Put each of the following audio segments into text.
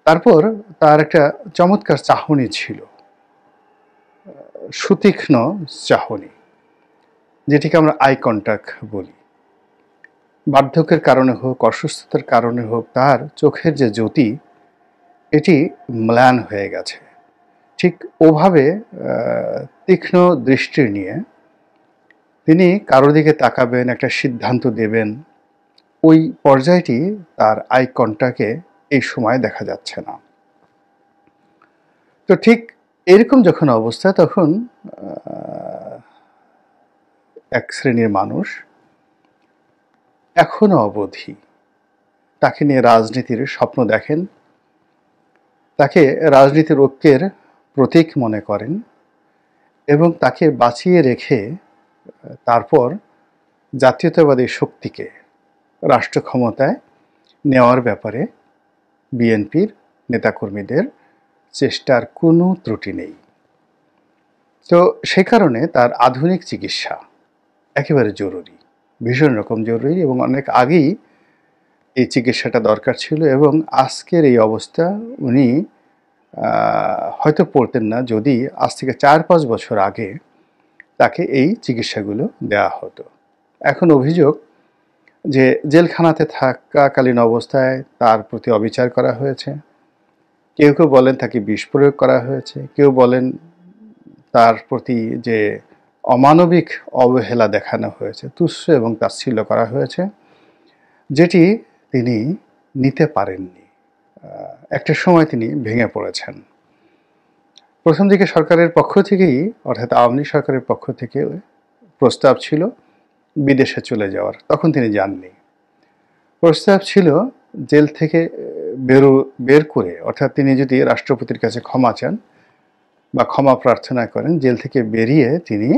তারপর তার একটা চমৎকার চাহনি ছিল, সুতীক্ষ্ণ চাহনি, যেটিকে আমরা আই কন্টাক্ট বলি। বার্ধক্যের কারণে হোক, অসুস্থতার কারণে হোক, তার চোখের যে জ্যোতি এটি ম্লান হয়ে গেছে। ঠিক ওভাবে তীক্ষ্ণ দৃষ্টি নিয়ে তিনি কারোর দিকে তাকাবেন, একটা সিদ্ধান্ত দেবেন, ওই পর্যায়টি তার আই কন্টাক্টে এই সময় দেখা যাচ্ছে না। তো ঠিক এরকম যখন অবস্থা, তখন এক শ্রেণীর মানুষ এখনো অবধি তাকে নিয়ে রাজনীতির স্বপ্ন দেখেন, তাকে রাজনীতির ঐক্যের প্রতীক মনে করেন এবং তাকে বাঁচিয়ে রেখে তারপর জাতীয়তাবাদী শক্তিকে রাষ্ট্র ক্ষমতায় নেওয়ার ব্যাপারে বিএনপির নেতাকর্মীদের চেষ্টার কোনো ত্রুটি নেই। তো সে কারণে তার আধুনিক চিকিৎসা একেবারে জরুরি, ভীষণ রকম জরুরি, এবং অনেক আগেই এই চিকিৎসাটা দরকার ছিল। এবং আজকের এই অবস্থা উনি হয়তো পড়তেন না যদি আজ থেকে 4-5 বছর আগে তাকে এই চিকিৎসাগুলো দেওয়া হতো। এখন অভিযোগ যে জেলখানাতে থাকাকালীন অবস্থায় তার প্রতি অবিচার করা হয়েছে, কেউ কেউ বলেন তাকে বিষ প্রয়োগ করা হয়েছে, কেউ বলেন তার প্রতি যে অমানবিক অবহেলা দেখানো হয়েছে, তুচ্ছ এবং তাচ্ছিল্য করা হয়েছে, যেটি তিনি নিতে পারেননি। একটা সময় তিনি ভেঙে পড়েছেন। প্রথম দিকে সরকারের পক্ষ থেকেই, অর্থাৎ আওয়ামী লীগ সরকারের পক্ষ থেকে প্রস্তাব ছিল বিদেশে চলে যাওয়ার, তখন তিনি যাননি। প্রস্তাব ছিল জেল থেকে বের করে, অর্থাৎ তিনি যদি রাষ্ট্রপতির কাছে ক্ষমা চান বা ক্ষমা প্রার্থনা করেন, জেল থেকে বেরিয়ে তিনি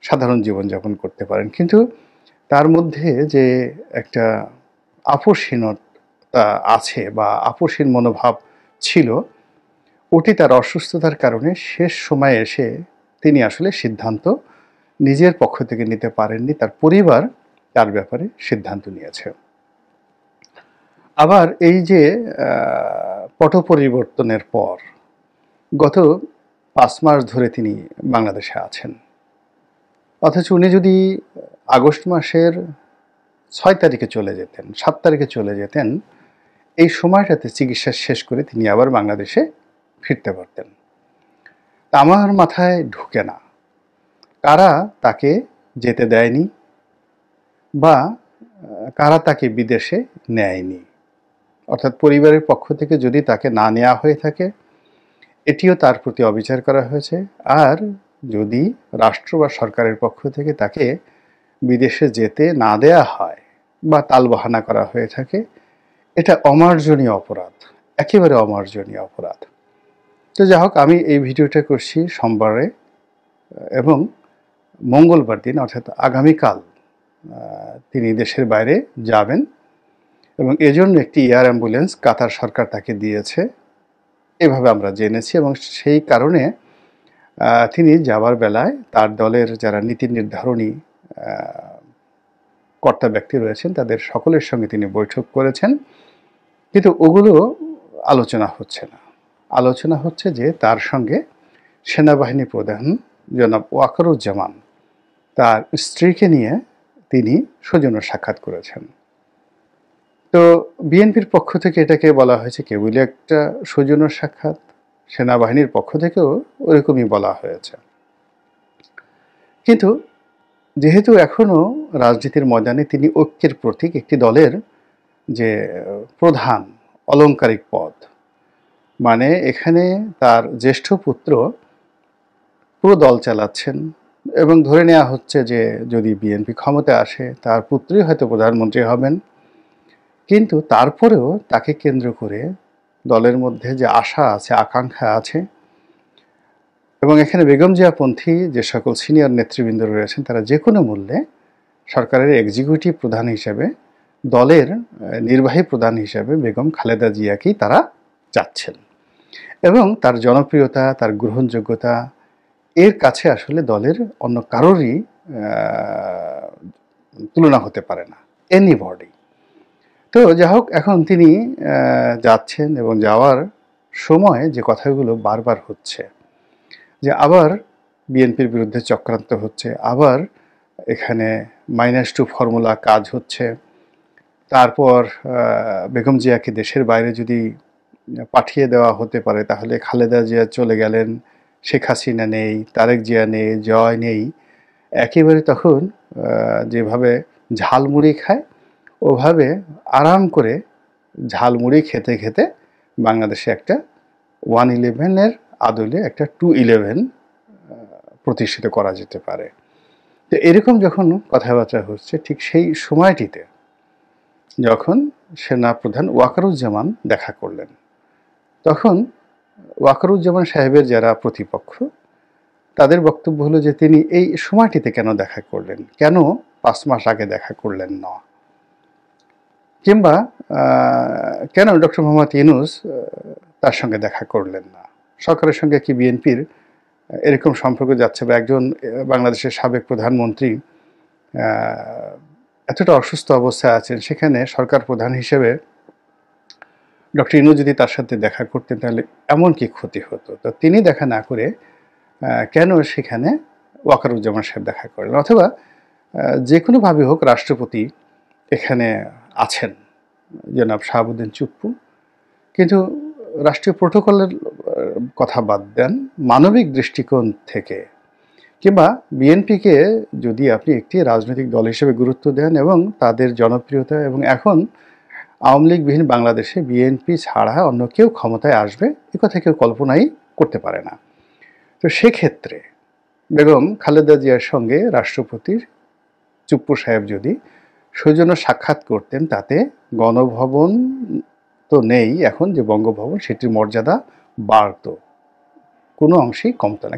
সাধারণ জীবনযাপন করতে পারেন। কিন্তু তার মধ্যে যে একটা আপোষহীনতা আছে বা আপোষহীন মনোভাব ছিল, ওটি তার অসুস্থতার কারণে শেষ সময়ে এসে তিনি আসলে সিদ্ধান্ত নিজের পক্ষ থেকে নিতে পারেননি, তার পরিবার তার ব্যাপারে সিদ্ধান্ত নিয়েছে। আবার এই যে পট পরিবর্তনের পর গত 5 মাস ধরে তিনি বাংলাদেশে আছেন, অথচ উনি যদি আগস্ট মাসের 6 তারিখে চলে যেতেন, 7 তারিখে চলে যেতেন, এই সময়টাতে চিকিৎসা শেষ করে তিনি আবার বাংলাদেশে ফিরতে পারতেন। আমার মাথায় ঢুকে না কারা তাকে যেতে দেয়নি বা কারা তাকে বিদেশে নেয়নি। অর্থাৎ পরিবারের পক্ষ থেকে যদি তাকে না নেওয়া হয়ে থাকে, এটিও তার প্রতি অবিচার করা হয়েছে। আর যদি রাষ্ট্র বা সরকারের পক্ষ থেকে তাকে বিদেশে যেতে না দেয়া হয় বা তালবাহানা করা হয়ে থাকে, এটা অমার্জনীয় অপরাধ, একেবারে অমার্জনীয় অপরাধ। তো যাই হোক, আমি এই ভিডিওটা করছি সোমবারে এবং মঙ্গলবার দিন, অর্থাৎ আগামীকাল তিনি দেশের বাইরে যাবেন এবং এজন্য একটি এয়ার অ্যাম্বুলেন্স কাতার সরকার তাকে দিয়েছে, এভাবে আমরা জেনেছি। এবং সেই কারণে তিনি যাওয়ার বেলায় তার দলের যারা নীতি নির্ধারণী কর্তা ব্যক্তি রয়েছেন তাদের সকলের সঙ্গে তিনি বৈঠক করেছেন, কিন্তু ওগুলো আলোচনা হচ্ছে না। আলোচনা হচ্ছে যে তার সঙ্গে সেনাবাহিনী প্রধান জনাব ওয়াকারুজ্জামান তার স্ত্রীকে নিয়ে তিনি সৌজন্য সাক্ষাৎ করেছেন। তো বিএনপির পক্ষ থেকে এটাকে বলা হয়েছে কেবলই একটা সৌজন্য সাক্ষাৎ, সেনাবাহিনীর পক্ষ থেকেও ওরকমই বলা হয়েছে। কিন্তু যেহেতু এখনও রাজনীতির ময়দানে তিনি ঐক্যের প্রতীক, একটি দলের যে প্রধান অলংকারিক পদ, মানে এখানে তার জ্যেষ্ঠ পুত্র পুরো দল চালাচ্ছেন এবং ধরে নেওয়া হচ্ছে যে যদি বিএনপি ক্ষমতায় আসে তার পুত্রই হয়তো প্রধানমন্ত্রী হবেন। কিন্তু তারপরেও তাকে কেন্দ্র করে দলের মধ্যে যে আশা আছে, আকাঙ্ক্ষা আছে, এবং এখানে বেগম জিয়াপন্থী যে সকল সিনিয়র নেতৃবৃন্দ রয়েছেন তারা যে কোনো মূল্যে সরকারের এক্সিকিউটিভ প্রধান হিসেবে, দলের নির্বাহী প্রধান হিসেবে বেগম খালেদা জিয়াকেই তারা চাচ্ছেন। এবং তার জনপ্রিয়তা, তার গ্রহণযোগ্যতা এর কাছে আসলে দলের অন্য কারোরই তুলনা হতে পারে না, এনিবডি। তো যাই হোক, এখন তিনি যাচ্ছেন এবং যাওয়ার সময় যে কথাগুলো বারবার হচ্ছে যে আবার বিএনপির বিরুদ্ধে চক্রান্ত হচ্ছে, আবার এখানে -2 ফর্মুলা কাজ হচ্ছে, তারপর বেগম জিয়াকে দেশের বাইরে যদি পাঠিয়ে দেওয়া হতে পারে তাহলে খালেদা জিয়া চলে গেলেন, শেখ হাসিনা নেই, তারেক জিয়া নেই, জয় নেই। একেবারে তখন যেভাবে ঝালমুড়ি খায় ওভাবে আরাম করে ঝালমুড়ি খেতে খেতে বাংলাদেশে একটা 111-এর আদলে একটা 211 প্রতিষ্ঠিত করা যেতে পারে। তো এরকম যখন কথাবার্তা হচ্ছে ঠিক সেই সময়টিতে যখন সেনাপ্রধান ওয়াকারুজ্জামান দেখা করলেন, তখন ওয়াকারুজ্জামান সাহেবের যারা প্রতিপক্ষ তাদের বক্তব্য হলো যে তিনি এই সময়টিতে কেন দেখা করলেন, কেন 5 মাস আগে দেখা করলেন না, কিংবা কেন ডক্টর মোহাম্মদ ইউনূস তার সঙ্গে দেখা করলেন না। সরকারের সঙ্গে কি বিএনপির এরকম সম্পর্ক যাচ্ছে বা একজন বাংলাদেশের সাবেক প্রধানমন্ত্রী এতটা অসুস্থ অবস্থায় আছেন, সেখানে সরকার প্রধান হিসেবে ডক্টর ইউনূস যদি তার সাথে দেখা করতেন তাহলে এমন কি ক্ষতি হতো। তো তিনি দেখা না করে কেন সেখানে ওয়াকারুজ্জামান সাহেব দেখা করলেন, অথবা যে কোনোভাবে হোক রাষ্ট্রপতি এখানে আছেন জনাব শাহাবুদ্দিন চুপ্পু, কিন্তু রাষ্ট্রীয় প্রোটোকলের কথা বাদ দেন, মানবিক দৃষ্টিকোণ থেকে কিংবা বিএনপিকে যদি আপনি একটি রাজনৈতিক দল হিসেবে গুরুত্ব দেন এবং তাদের জনপ্রিয়তা, এবং এখন আওয়ামী লীগবিহীন বাংলাদেশে বিএনপি ছাড়া অন্য কেউ ক্ষমতায় আসবে এ কথা কেউ কল্পনাই করতে পারে না। তো সেক্ষেত্রে বেগম খালেদা জিয়ার সঙ্গে রাষ্ট্রপতির চুপ্পু সাহেব যদি সৌজন্য সাক্ষাৎ করতেন, তাতে গণভবন তো নেই এখন যে বঙ্গভবন, সেটির মর্যাদা বাড়ত, কোনো অংশেই কমতো না।